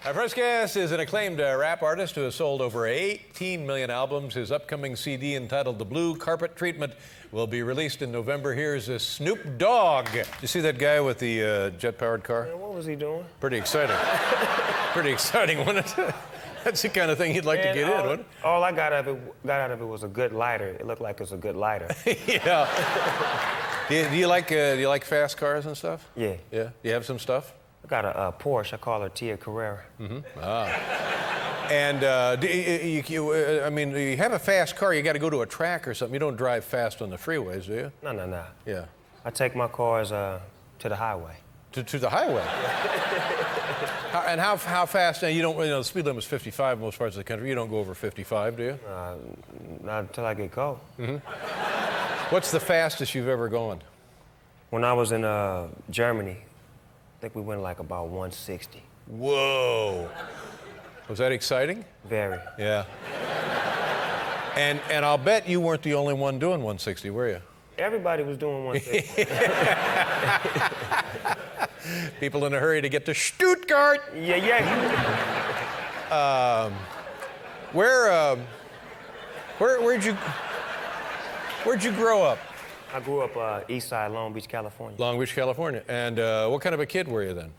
Our first guest is an acclaimed rap artist who has sold over 18 million albums. His upcoming CD entitled The Blue Carpet Treatment will be released in November. Here's Snoop Dogg. You see that guy with the jet-powered car? Man, what was he doing? Pretty exciting. Pretty exciting, wasn't it? That's the kind of thing you'd like to get in, wouldn't it? All I got out of it was a good lighter. It looked like it was a good lighter. Yeah. Do you like fast cars and stuff? Yeah. Yeah. Do you have some stuff? I got a Porsche. I call her Tia Carrera. Mm-hmm. Ah. And I mean, you have a fast car. You got to go to a track or something. You don't drive fast on the freeways, do you? No. Yeah. I take my cars to the highway. To the highway. And how fast? Now you don't. The speed limit is 55 in most parts of the country. You don't go over 55, do you? Not until I get cold. Mm-hmm. What's the fastest you've ever gone? When I was in Germany, I think we went like about 160. Whoa. Was that exciting? Very. Yeah. And I'll bet you weren't the only one doing 160, were you? Everybody was doing 160. People in a hurry to get to Stuttgart. Yeah. Where'd you grow up? I grew up east side, Long Beach, California. Long Beach, California. And what kind of a kid were you then?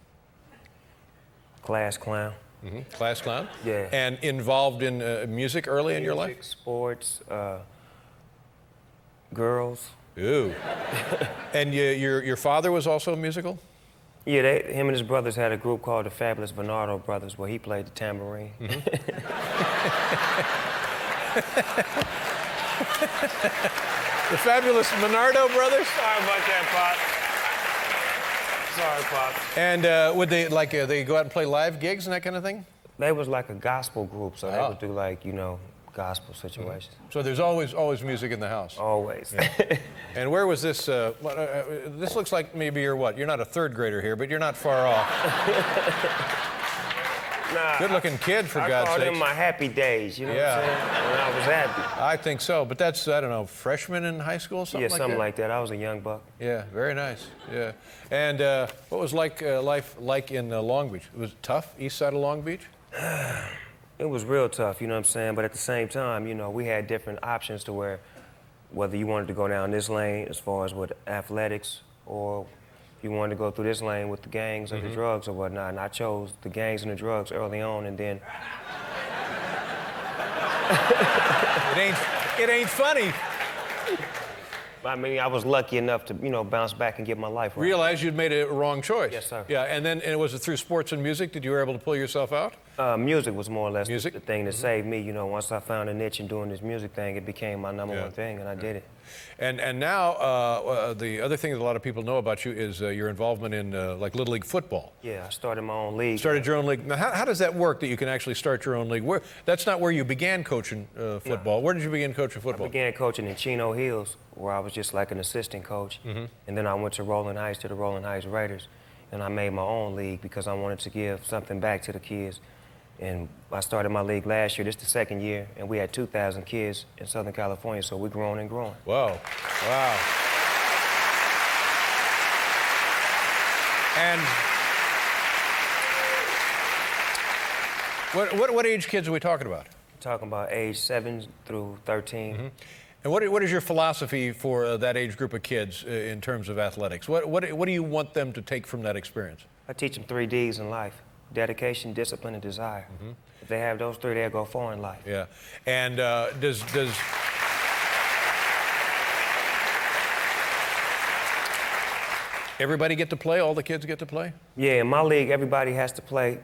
Class clown. Mm-hmm. Class clown? Yeah. And involved in music early in your life? Sports, girls. Ooh. And your father was also musical? Yeah, him and his brothers had a group called the Fabulous Bernardo Brothers where he played the tambourine. Mm-hmm. The Fabulous Bernardo Brothers? Sorry about that, Pop. Sorry, Pop. And would they they go out and play live gigs and that kind of thing? They was like a gospel group, so they would do like, gospel situations. Mm-hmm. So there's always music in the house? Always. Yeah. And where was this? This looks like maybe you're what? You're not a third grader here, but you're not far off. Nah, good-looking kid, for God's sake. I called them my happy days, you know what I'm saying? When I was happy. I think so, but that's, I don't know, freshman in high school, something like that? Yeah, something like that. I was a young buck. Yeah, very nice, yeah. And what was life like in Long Beach? Was it tough, east side of Long Beach? It was real tough, you know what I'm saying? But at the same time, we had different options to whether you wanted to go down this lane as far as with athletics or you wanted to go through this lane with the gangs or the drugs or whatnot. And I chose the gangs and the drugs early on, and then... It ain't funny. I mean, I was lucky enough to, bounce back and get my life right. Realized you'd made a wrong choice. Yes, sir. Yeah, and was it through sports and music that you were able to pull yourself out? Music was more or less the Music? thing that saved me. Once I found a niche in doing this music thing, it became my number one thing, and I did it. And now, the other thing that a lot of people know about you is your involvement in like Little League football. Yeah, I started my own league. Started your own league. Now, how does that work that you can actually start your own league? That's not where you began coaching football. No. Where did you begin coaching football? I began coaching in Chino Hills, where I was just like an assistant coach. And then I went to Rolling Heights, to the Rolling Heights Raiders. And I made my own league because I wanted to give something back to the kids. And I started my league last year. This is the second year, and we had 2,000 kids in Southern California, so we're growing and growing. Wow. Wow. And what age kids are we talking about? We're talking about age 7 through 13. And what is your philosophy for that age group of kids in terms of athletics? What do you want them to take from that experience? I teach them 3 Ds in life: dedication, discipline, and desire. If they have those 3, they'll go far in life. Yeah. And does everybody get to play? All the kids get to play? Yeah, in my league, everybody has to play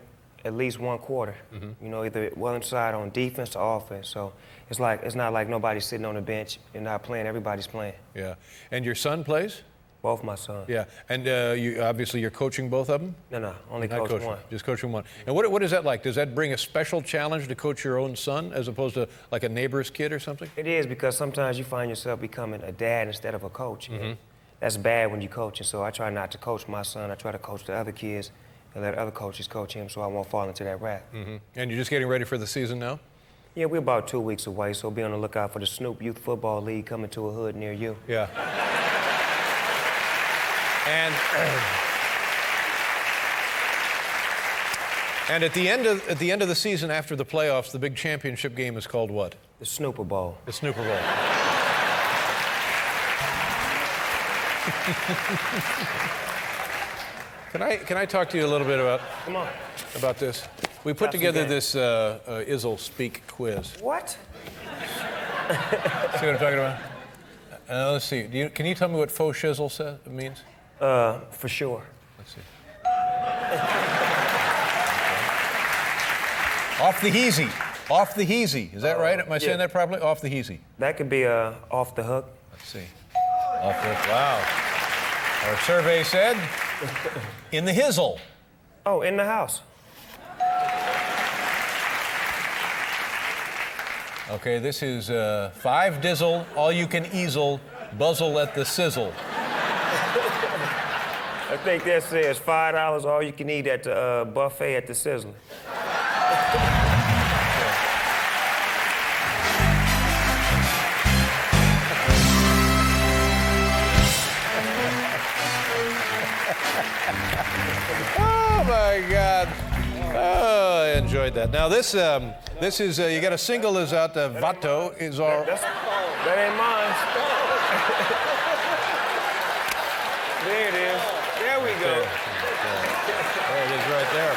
at least one quarter. Either one side on defense or offense. So it's not like nobody's sitting on the bench and not playing. Everybody's playing. Yeah. And your son plays? Both my sons. Yeah. And you're coaching both of them? No, only coach one. Just coaching one. And what is that like? Does that bring a special challenge to coach your own son as opposed to like a neighbor's kid or something? It is, because sometimes you find yourself becoming a dad instead of a coach. That's bad when you're coaching, so I try not to coach my son. I try to coach the other kids and let other coaches coach him so I won't fall into that rap. And you're just getting ready for the season now? Yeah, we're about 2 weeks away, so be on the lookout for the Snoop Youth Football League coming to a hood near you. Yeah. And And at the end of the season, after the playoffs, the big championship game is called what? The Snooper Bowl. The Snooper Bowl. Can I talk to you a little bit about? Come on. About this? We put together this Izzle Speak quiz. What? See what I'm talking about? Let's see. Can you tell me what faux shizzle means? For sure. Let's see. Off the heezy. Off the heezy. Is that right? Am I saying that properly? Off the heezy. That could be off the hook. Let's see. Off the hook. Wow. Our survey said in the hizzle. Oh, in the house. Okay, this is 5 dizzle, all you can easel, buzzle at the sizzle. I think that says $5 all you can eat at the buffet at the Sizzler. Oh my God! Oh, I enjoyed that. Now this is you got a single is out. Vato is our. That ain't mine. There it is. There we go. There it is, right there.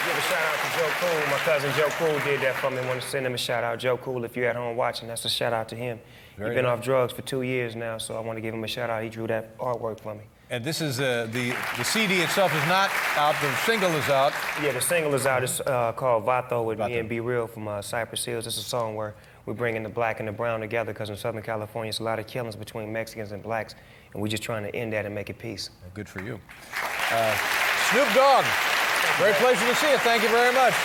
Give a shout out to Joe Cool. My cousin Joe Cool did that for me. I want to send him a shout out. Joe Cool, if you're at home watching, that's a shout out to him. He's been off drugs for 2 years now, so I want to give him a shout out. He drew that artwork for me. And this is the CD itself is not out. The single is out. Yeah, the single is out. It's called Vato with me and Be Real from Cypress Hills. It's a song where we're bringing the black and the brown together because in Southern California, it's a lot of killings between Mexicans and blacks, and we're just trying to end that and make it peace. Good for you. Snoop Dogg, great pleasure to see you. Thank you very much.